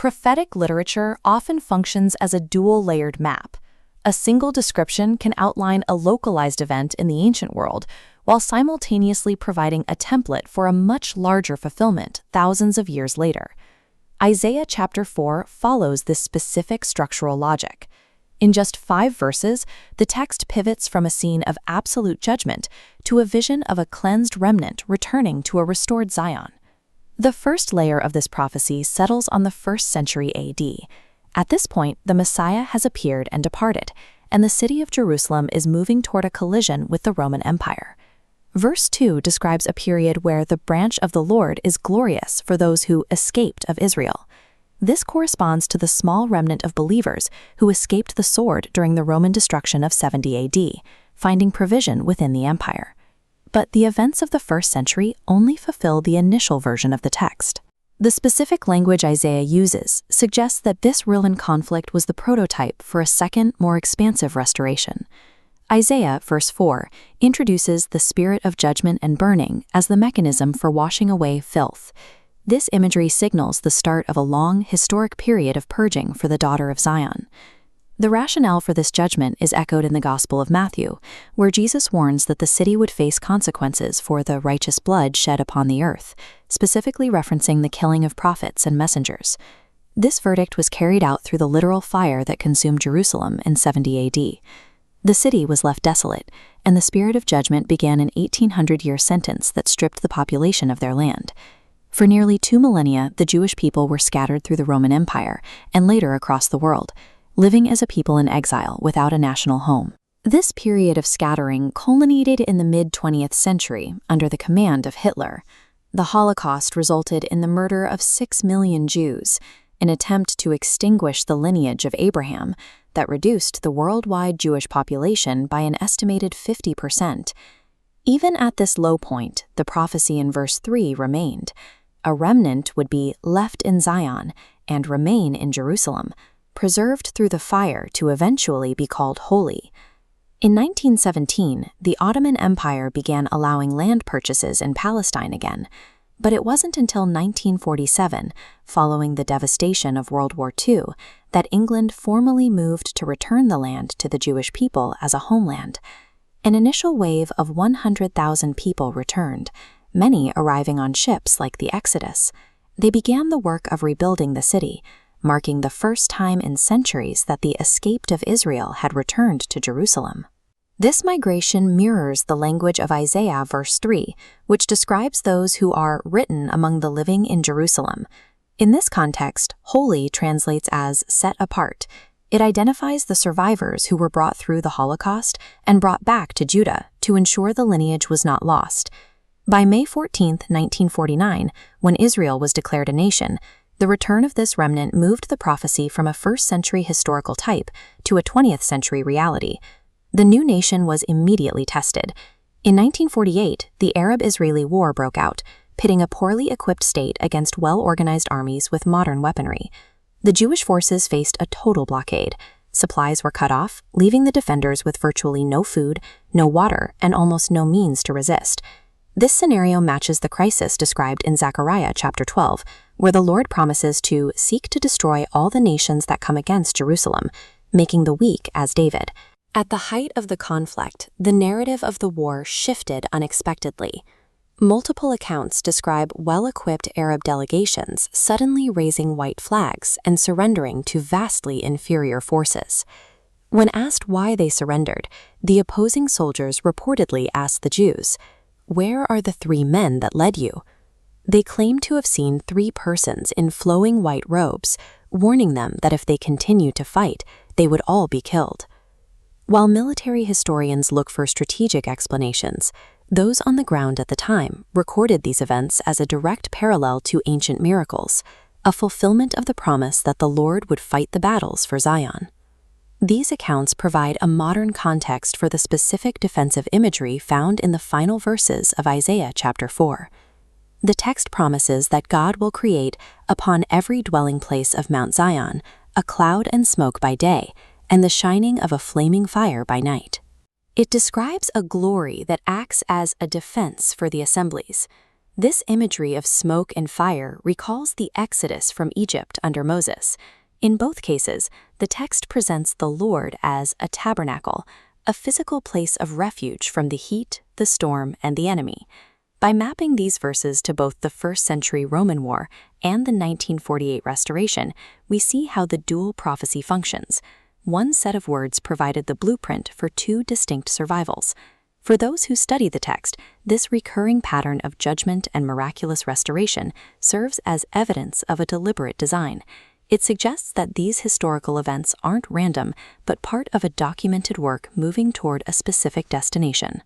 Prophetic literature often functions as a dual-layered map. A single description can outline a localized event in the ancient world, while simultaneously providing a template for a much larger fulfillment thousands of years later. Isaiah chapter 4 follows this specific structural logic. In just 5 verses, the text pivots from a scene of absolute judgment to a vision of a cleansed remnant returning to a restored Zion. The first layer of this prophecy settles on the 1st century AD. At this point, the Messiah has appeared and departed, and the city of Jerusalem is moving toward a collision with the Roman Empire. Verse 2 describes a period where the branch of the Lord is glorious for those who escaped of Israel. This corresponds to the small remnant of believers who escaped the sword during the Roman destruction of 70 AD, finding provision within the empire. But the events of the 1st century only fulfill the initial version of the text. The specific language Isaiah uses suggests that this ruling conflict was the prototype for a second, more expansive restoration. Isaiah, verse 4, introduces the spirit of judgment and burning as the mechanism for washing away filth. This imagery signals the start of a long, historic period of purging for the daughter of Zion. The rationale for this judgment is echoed in the Gospel of Matthew, where Jesus warns that the city would face consequences for the righteous blood shed upon the earth, specifically referencing the killing of prophets and messengers. This verdict was carried out through the literal fire that consumed Jerusalem in 70 AD. The city was left desolate, and the spirit of judgment began an 1800-year sentence that stripped the population of their land. For nearly 2 millennia, the Jewish people were scattered through the Roman Empire and later across the world, living as a people in exile without a national home. This period of scattering culminated in the mid-20th century under the command of Hitler. The Holocaust resulted in the murder of 6 million Jews, an attempt to extinguish the lineage of Abraham that reduced the worldwide Jewish population by an estimated 50%. Even at this low point, the prophecy in verse 3 remained. A remnant would be left in Zion and remain in Jerusalem, preserved through the fire to eventually be called holy. In 1917, the Ottoman Empire began allowing land purchases in Palestine again, but it wasn't until 1947, following the devastation of World War II, that England formally moved to return the land to the Jewish people as a homeland. An initial wave of 100,000 people returned, many arriving on ships like the Exodus. They began the work of rebuilding the city, marking the first time in centuries that the escaped of Israel had returned to Jerusalem. This migration mirrors the language of Isaiah verse 3, which describes those who are written among the living in Jerusalem. In this context, holy translates as set apart. It identifies the survivors who were brought through the Holocaust and brought back to Judah to ensure the lineage was not lost. By May 14, 1949, when Israel was declared a nation, the return of this remnant moved the prophecy from a 1st century historical type to a 20th century reality. The new nation was immediately tested. In 1948, the Arab-Israeli War broke out, pitting a poorly equipped state against well-organized armies with modern weaponry. The Jewish forces faced a total blockade. Supplies were cut off, leaving the defenders with virtually no food, no water, and almost no means to resist. This scenario matches the crisis described in Zechariah chapter 12, where the Lord promises to seek to destroy all the nations that come against Jerusalem, making the weak as David. At the height of the conflict, the narrative of the war shifted unexpectedly. Multiple accounts describe well-equipped Arab delegations suddenly raising white flags and surrendering to vastly inferior forces. When asked why they surrendered, the opposing soldiers reportedly asked the Jews, "Where are the 3 men that led you?" They claimed to have seen 3 persons in flowing white robes, warning them that if they continued to fight, they would all be killed. While military historians look for strategic explanations, those on the ground at the time recorded these events as a direct parallel to ancient miracles, a fulfillment of the promise that the Lord would fight the battles for Zion. These accounts provide a modern context for the specific defensive imagery found in the final verses of Isaiah chapter 4. The text promises that God will create upon every dwelling place of Mount Zion a cloud and smoke by day, and the shining of a flaming fire by night. It describes a glory that acts as a defense for the assemblies. This imagery of smoke and fire recalls the Exodus from Egypt under Moses. In both cases, the text presents the Lord as a tabernacle, a physical place of refuge from the heat, the storm, and the enemy. By mapping these verses to both the first-century Roman War and the 1948 Restoration, we see how the dual prophecy functions. One set of words provided the blueprint for two distinct survivals. For those who study the text, this recurring pattern of judgment and miraculous restoration serves as evidence of a deliberate design. It suggests that these historical events aren't random, but part of a documented work moving toward a specific destination.